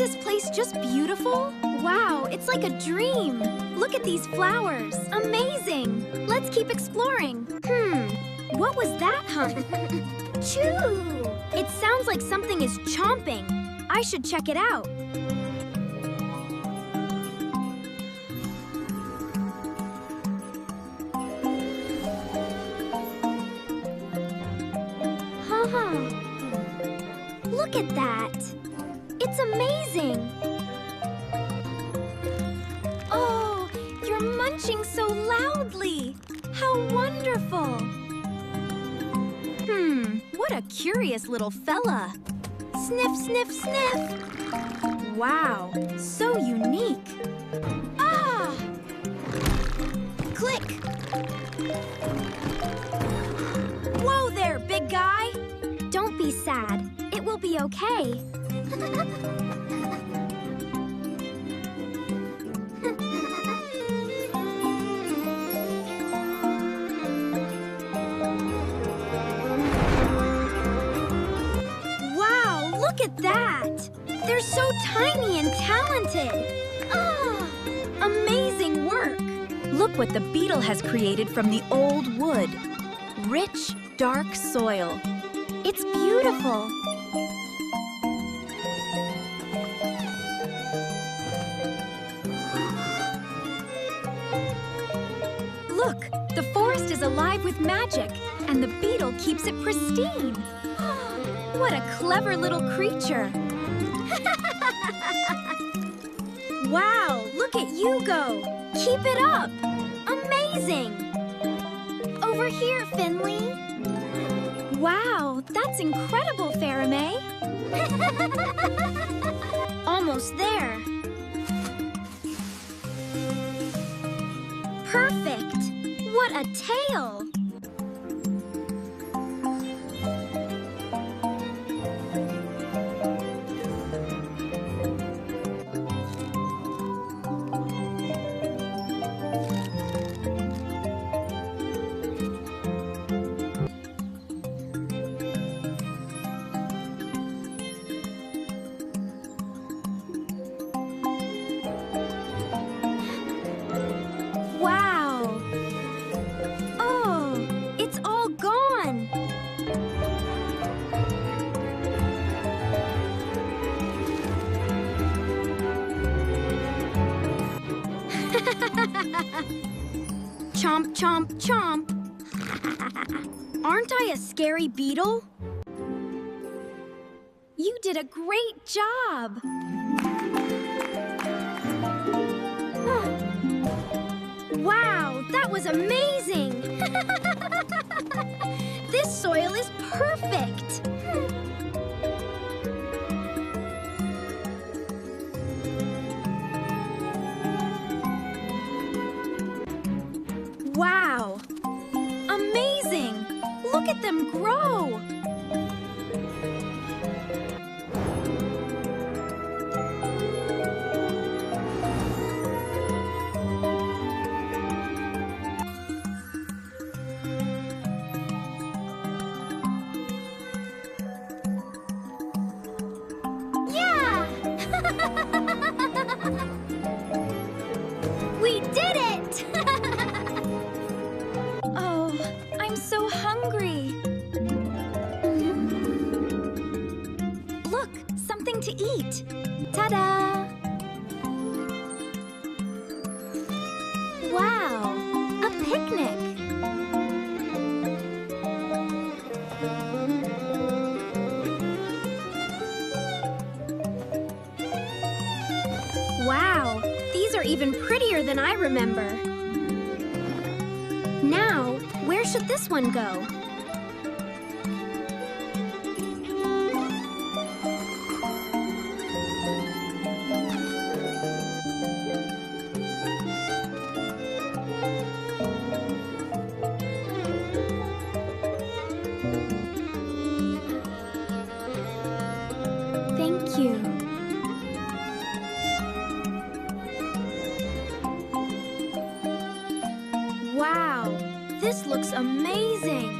this place just beautiful? Wow, it's like a dream. Look at these flowers. Amazing. Let's keep exploring. What was that, hon? Choo! It sounds like something is chomping. I should check it out. Look at that. It's amazing. Oh, you're munching so loudly. How wonderful. What a curious little fella. Sniff, sniff, sniff. Wow, so unique. Ah! Click. Whoa there, big guy. Don't be sad. It will be okay. Wow, look at that! They're so tiny and talented. Ah, amazing work. Look what the beetle has created from the old wood. Rich, dark soil. It's beautiful. Look, the forest is alive with magic, and the beetle keeps it pristine. What a clever little creature. Wow, look at you go. Keep it up. Amazing. Over here, Finley. Wow, that's incredible, Fairy May. Almost there. Perfect. What a tail. Wow! Oh, it's all gone! Chomp, chomp, chomp! Aren't I a scary beetle? You did a great job! Wow, that was amazing! This soil is perfect! Wow! Amazing! Look at them grow! We did it! Oh, I'm so hungry. Look, something to eat. Ta-da! Wow, a picnic. Wow, these are even prettier than I remember. Now, where should this one go? Thank you. Wow, this looks amazing!